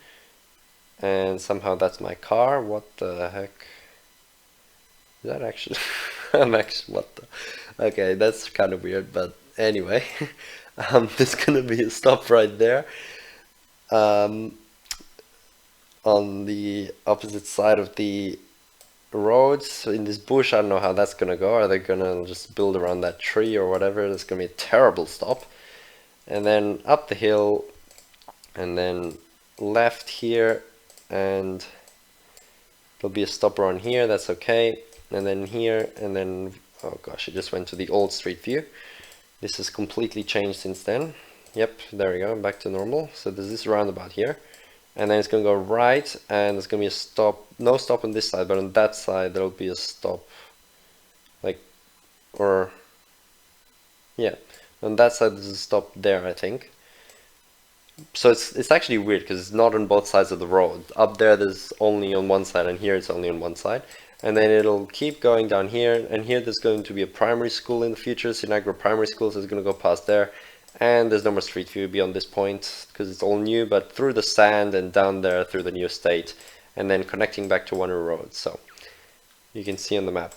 [SPEAKER 1] and somehow that's my car. What the heck? Is that actually? I'm actually, what the? Okay, that's kind of weird, but anyway, there's gonna be a stop right there, on the opposite side of the road. So in this bush, I don't know how that's gonna go. Are they gonna just build around that tree or whatever? That's gonna be a terrible stop. And then up the hill, and then left here, and there'll be a stop around here. That's okay. And then here, and then, oh gosh, it just went to the old street view. This has completely changed since then. Yep, there we go, back to normal. So there's this roundabout here, and then it's gonna go right, and there's gonna be a stop, no stop on this side, but on that side there'll be a stop, like, or, yeah, on that side there's a stop there, I think. So it's actually weird, because it's not on both sides of the road. Up there there's only on one side, and here it's only on one side. And then it'll keep going down here, and here there's going to be a primary school in the future, Sinagra Primary School, so it's going to go past there. And there's no more street view beyond this point, because it's all new, but through the sand and down there through the new estate, and then connecting back to Wanneroo Road, so you can see on the map.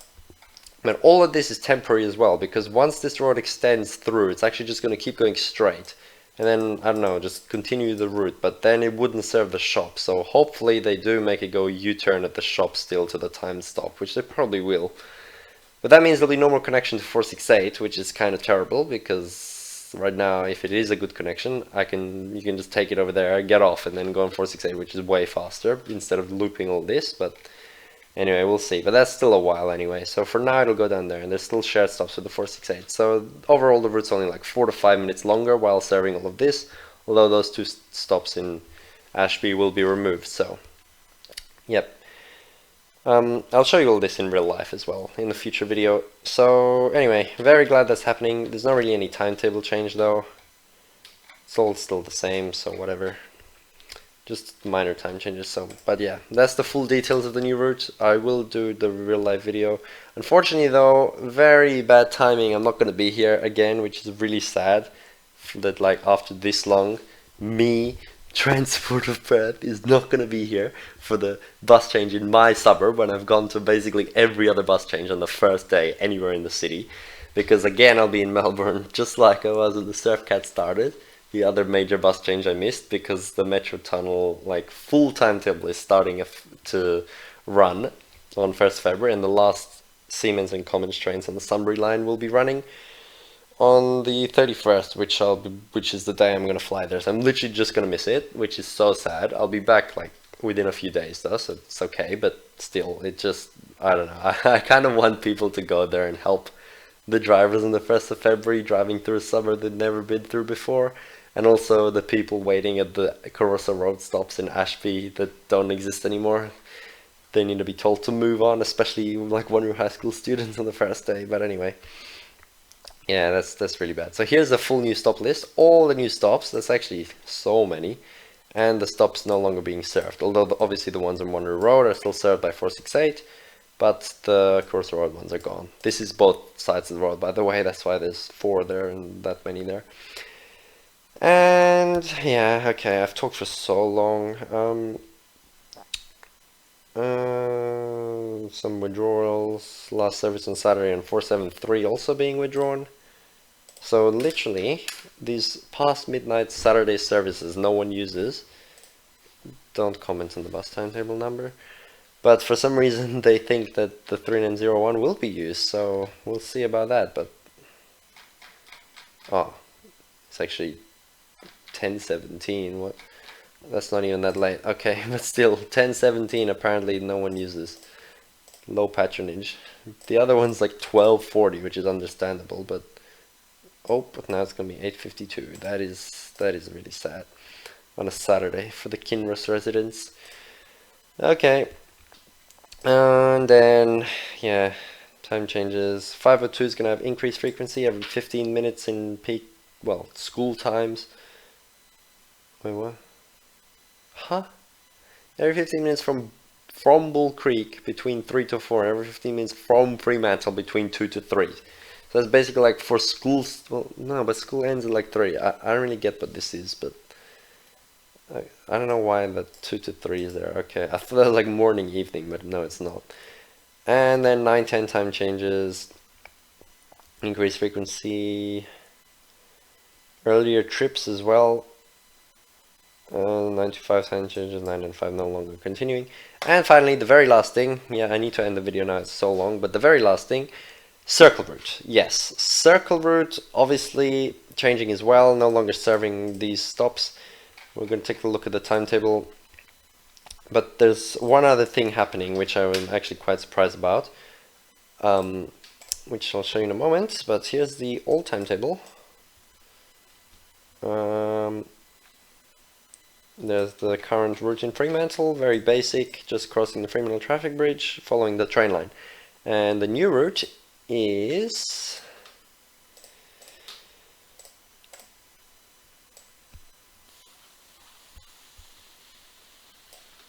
[SPEAKER 1] But all of this is temporary as well, because once this road extends through, it's actually just going to keep going straight. And then, I don't know, just continue the route, but then it wouldn't serve the shop. So hopefully they do make it go U-turn at the shop still to the time stop, which they probably will. But that means there'll be no more connection to 468, which is kind of terrible, because right now, if it is a good connection, you can just take it over there, get off, and then go on 468, which is way faster, instead of looping all this. But anyway, we'll see. But that's still a while anyway. So for now, it'll go down there, and there's still shared stops with the 468. So overall, the route's only like 4 to 5 minutes longer while serving all of this, although those 2 stops in Ashby will be removed. So, yep. I'll show you all this in real life as well in the future video. So anyway, very glad that's happening. There's not really any timetable change though. It's all still the same, so whatever. Just minor time changes. So, but yeah, that's the full details of the new route. I will do the real life video. Unfortunately though, very bad timing. I'm not going to be here again, which is really sad. That like after this long, me, Transport of Perth, is not going to be here for the bus change in my suburb when I've gone to basically every other bus change on the first day anywhere in the city. Because again, I'll be in Melbourne just like I was when the Surfcat started. The other major bus change I missed, because the Metro Tunnel like full timetable is starting to run on 1st February, and the last Siemens and Cummins trains on the Sunbury line will be running on the 31st, which is the day I'm gonna fly there. So I'm literally just gonna miss it, which is so sad. I'll be back like within a few days though, so it's okay, but still, it just, I don't know. I kind of want people to go there and help the drivers on the 1st of February driving through a suburb they've never been through before, and also the people waiting at the Carosa Road stops in Ashby that don't exist anymore. They need to be told to move on, especially like one of your high school students on the first day. But anyway, yeah, that's really bad. So here's a full new stop list, all the new stops. That's actually so many, and the stops no longer being served. Although obviously the ones on Mandurah Road are still served by 468, but the Carosa Road ones are gone. This is both sides of the road, by the way. That's why there's 4 there and that many there. And yeah, okay, I've talked for so long. Some withdrawals. Last service on Saturday on 473 also being withdrawn. So literally, these past midnight Saturday services no one uses. Don't comment on the bus timetable number. But for some reason they think that the 3901 will be used, so we'll see about that. But oh, it's actually 10:17. What? That's not even that late. Okay, but still, 10:17 apparently no one uses. Low patronage. The other one's like 12:40, which is understandable, but oh, but now it's gonna be 8:52. That is really sad on a Saturday for the Kinross residents. Okay, and then yeah, time changes. 502 is gonna have increased frequency every 15 minutes in peak, well, school times. Wait, what? Huh? Every 15 minutes from Bull Creek between 3 to 4, every 15 minutes from Fremantle between 2 to 3. So that's basically like for schools. Well, no, but school ends at like 3. I don't really get what this is, but I don't know why the 2 to 3 is there. Okay, I thought that was like morning, evening, but no, it's not. And then 9:10 time changes, increased frequency, earlier trips as well. 9 to 5 time changes, 9 and 5 no longer continuing. And finally, the very last thing, yeah, I need to end the video now, it's so long, but the very last thing, CircleRoute. Yes, CircleRoute obviously changing as well, no longer serving these stops. We're going to take a look at the timetable. But there's one other thing happening, which I was actually quite surprised about, which I'll show you in a moment. But here's the old timetable. There's the current route in Fremantle, very basic, just crossing the Fremantle Traffic Bridge, following the train line. And the new route is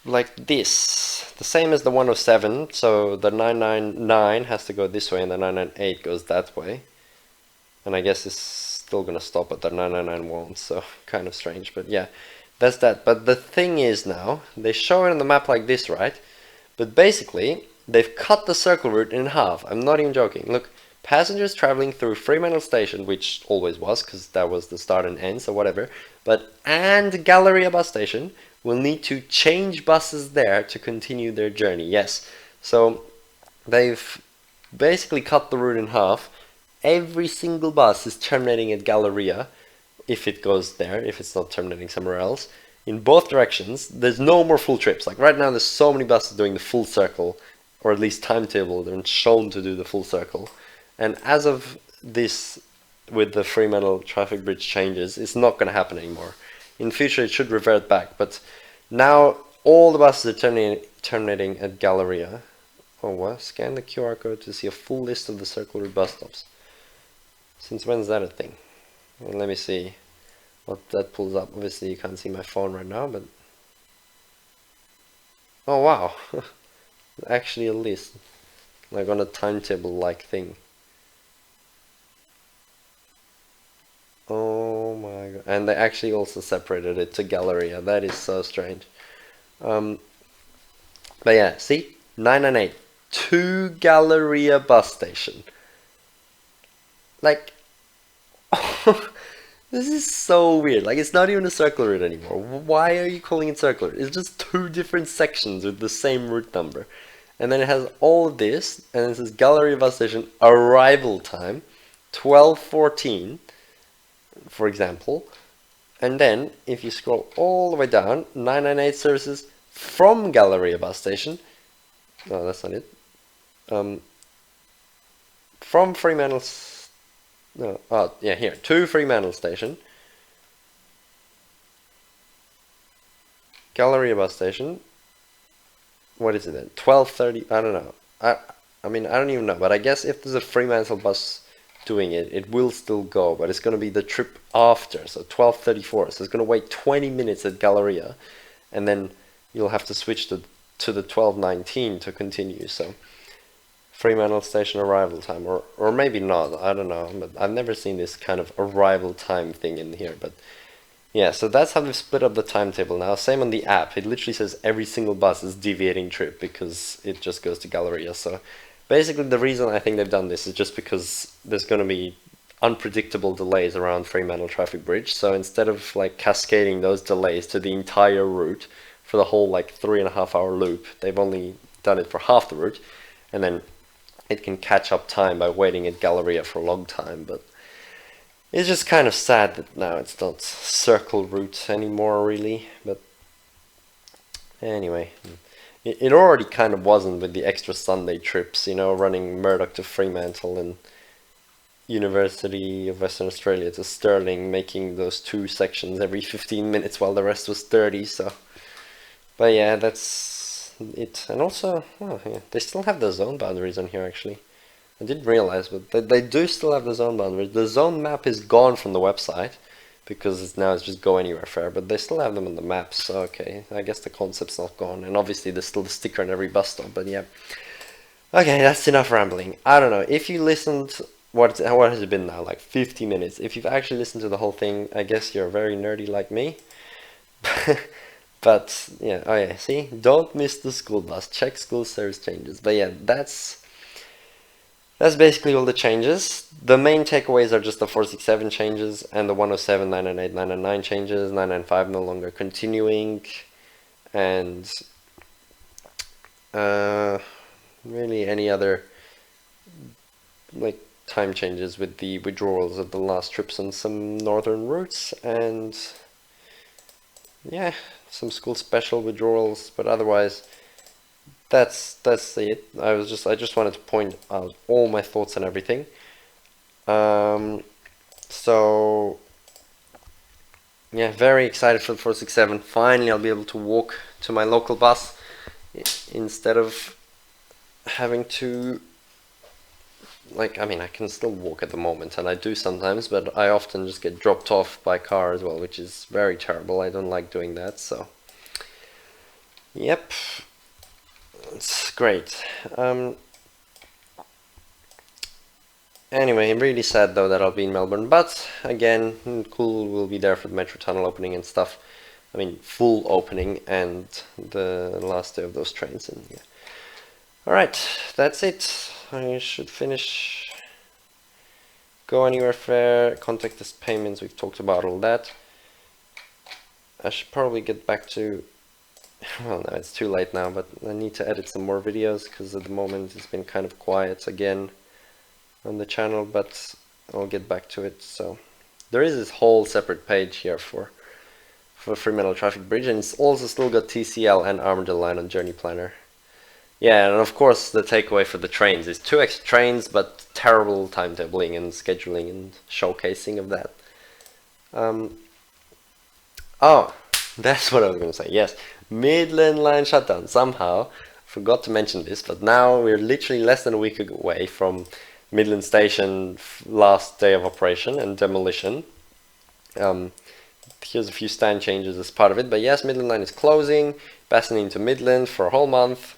[SPEAKER 1] like this, the same as the 107, so the 999 has to go this way and the 998 goes that way. And I guess it's still gonna stop, but the 999 won't, so kind of strange, but yeah. That's that. But the thing is now, they show it on the map like this, right? But basically, they've cut the CircleRoute in half. I'm not even joking. Look, passengers traveling through Fremantle Station, which always was, because that was the start and end, so whatever, and Galleria bus station will need to change buses there to continue their journey. Yes. So they've basically cut the route in half. Every single bus is terminating at Galleria, if it goes there, if it's not terminating somewhere else, in both directions. There's no more full trips. Like right now there's so many buses doing the full circle, or at least timetable, they're shown to do the full circle. And as of this, with the Fremantle Traffic Bridge changes, it's not going to happen anymore. In future it should revert back, but now all the buses are terminating at Galleria. Oh what? Scan the QR code to see a full list of the CircleRoute bus stops. Since when's that a thing? Well, let me see what that pulls up. Obviously you can't see my phone right now, but oh wow, actually a list, like on a timetable like thing. Oh my god, and they actually also separated it to Galleria. That is so strange. But yeah, see, 998 to Galleria bus station. Like this is so weird. Like, it's not even a CircleRoute anymore. Why are you calling it CircleRoute? It's just 2 different sections with the same route number. And then it has all of this, and it says Galleria bus station arrival time 12:14, for example. And then if you scroll all the way down, 998 services from Galleria bus station. No, that's not it. From Fremantle. No, oh yeah, here to Fremantle station. Galleria bus station. What is it then? 12:30. I don't know. I mean, I don't even know. But I guess if there's a Fremantle bus doing it, it will still go. But it's going to be the trip after, so 12:34. So it's going to wait 20 minutes at Galleria, and then you'll have to switch to the 12:19 to continue. So Fremantle station arrival time, or maybe not. I don't know. But I've never seen this kind of arrival time thing in here. But yeah, so that's how they've split up the timetable now. Same on the app. It literally says every single bus is deviating trip because it just goes to Galleria. So basically the reason I think they've done this is just because there's going to be unpredictable delays around Fremantle Traffic Bridge. So instead of like cascading those delays to the entire route for the whole like 3.5 hour loop, they've only done it for half the route. And then it can catch up time by waiting at Galleria for a long time. But it's just kind of sad that now it's not CircleRoute anymore, really. But anyway, it already kind of wasn't with the extra Sunday trips, you know, running Murdoch to Fremantle and University of Western Australia to Stirling, making those 2 sections every 15 minutes while the rest was 30. So, but yeah, that's it. And also, oh yeah, they still have the zone boundaries on here actually. I didn't realize, but they do still have the zone boundaries. The zone map is gone from the website because it's just go anywhere fair, but they still have them on the maps. So okay, I guess the concept's not gone, and obviously there's still the sticker on every bus stop. But yeah, okay, that's enough rambling. I don't know if you listened. What has it been now? Like 50 minutes. If you've actually listened to the whole thing, I guess you're very nerdy like me. But yeah, oh yeah, see, don't miss the school bus. Check school service changes. But yeah, that's basically all the changes. The main takeaways are just the 467 changes and the 107, 998, 999 changes. 995 no longer continuing, and really any other like time changes with the withdrawals of the last trips on some northern routes, and yeah, some school special withdrawals, but otherwise that's it. I just wanted to point out all my thoughts and everything. So yeah, very excited for the 467. Finally I'll be able to walk to my local bus instead of having to, like, I mean, I can still walk at the moment, and I do sometimes, but I often just get dropped off by car as well, which is very terrible. I don't like doing that, so yep, it's great. Anyway, I'm really sad though that I'll be in Melbourne, but again, cool, we'll be there for the Metro Tunnel opening and stuff. I mean, full opening and the last day of those trains, and yeah. Alright, that's it. I should finish. Go anywhere fair, contact us payments, we've talked about all that. I should probably get back to, well no, it's too late now, but I need to edit some more videos because at the moment it's been kind of quiet again on the channel, but I'll get back to it. So there is this whole separate page here for Fremantle Traffic Bridge, and it's also still got TCL and Armadale Line on Journey Planner. Yeah, and of course the takeaway for the trains is 2 extra trains, but terrible timetabling and scheduling and showcasing of that. Oh, that's what I was going to say. Yes, Midland line shutdown. Somehow forgot to mention this, but now we're literally less than a week away from Midland Station last day of operation and demolition. Here's a few stand changes as part of it, but yes, Midland line is closing, passing into Midland for a whole month.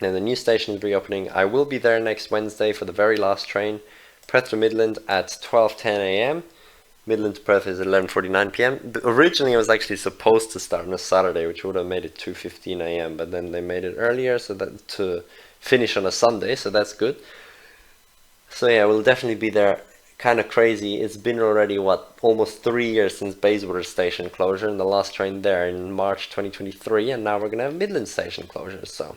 [SPEAKER 1] And the new station is reopening. I will be there next Wednesday for the very last train. Perth to Midland at 12:10 a.m. Midland to Perth is 11:49 p.m. Originally, I was actually supposed to start on a Saturday, which would have made it 2:15 a.m. But then they made it earlier, so that to finish on a Sunday. So that's good. So yeah, we'll definitely be there. Kind of crazy. It's been already almost 3 years since Bayswater station closure, and the last train there in March 2023, and now we're gonna have Midland station closure. So.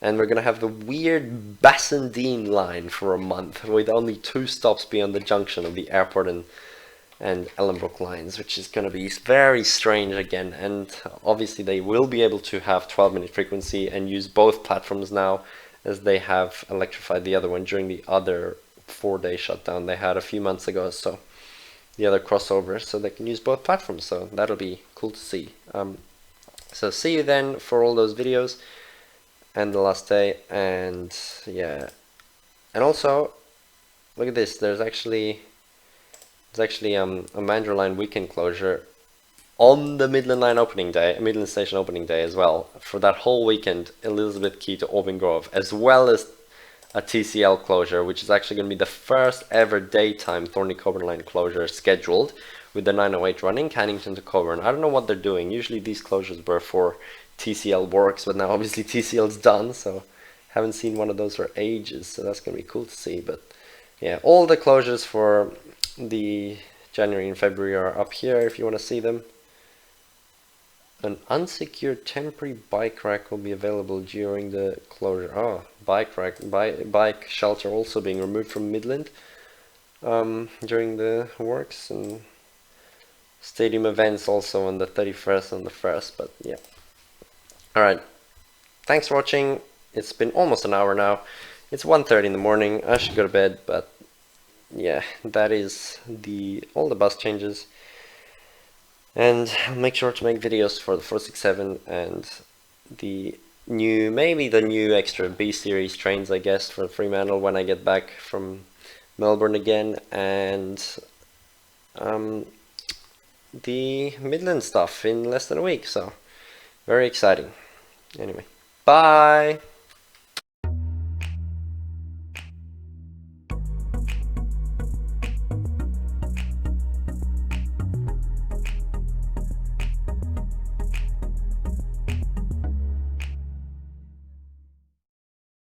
[SPEAKER 1] And we're going to have the weird Bassendean line for a month with only 2 stops beyond the junction of the airport and and Ellenbrook lines, which is going to be very strange again. And obviously they will be able to have 12-minute frequency and use both platforms now, as they have electrified the other one during the other 4-day shutdown they had a few months ago. So the other crossover, so they can use both platforms. So that'll be cool to see. So see you then for all those videos and the last day. And yeah, and also look at this. There's actually a Mandurah line weekend closure on the Midland line opening day, Midland station opening day as well, for that whole weekend, Elizabeth Quay to Auburn Grove, as well as a TCL closure, which is actually going to be the first ever daytime Thornlie-Cockburn line closure scheduled, with the 908 running Cannington to Cockburn. I don't know what they're doing. Usually these closures were for TCL works, but now obviously TCL's done, so haven't seen one of those for ages, so that's going to be cool to see. But yeah, all the closures for the January and February are up here if you want to see them. An unsecured temporary bike rack will be available during the closure. Oh, bike shelter also being removed from Midland during the works, and stadium events also on the 31st and the 1st. But yeah, alright, thanks for watching. It's been almost an hour now. It's 1:30 in the morning. I should go to bed, but yeah, that is all the bus changes. And I'll make sure to make videos for the 467 and maybe the new extra B series trains, I guess, for Fremantle when I get back from Melbourne again, and the Midland stuff in less than a week. So very exciting. Anyway, bye.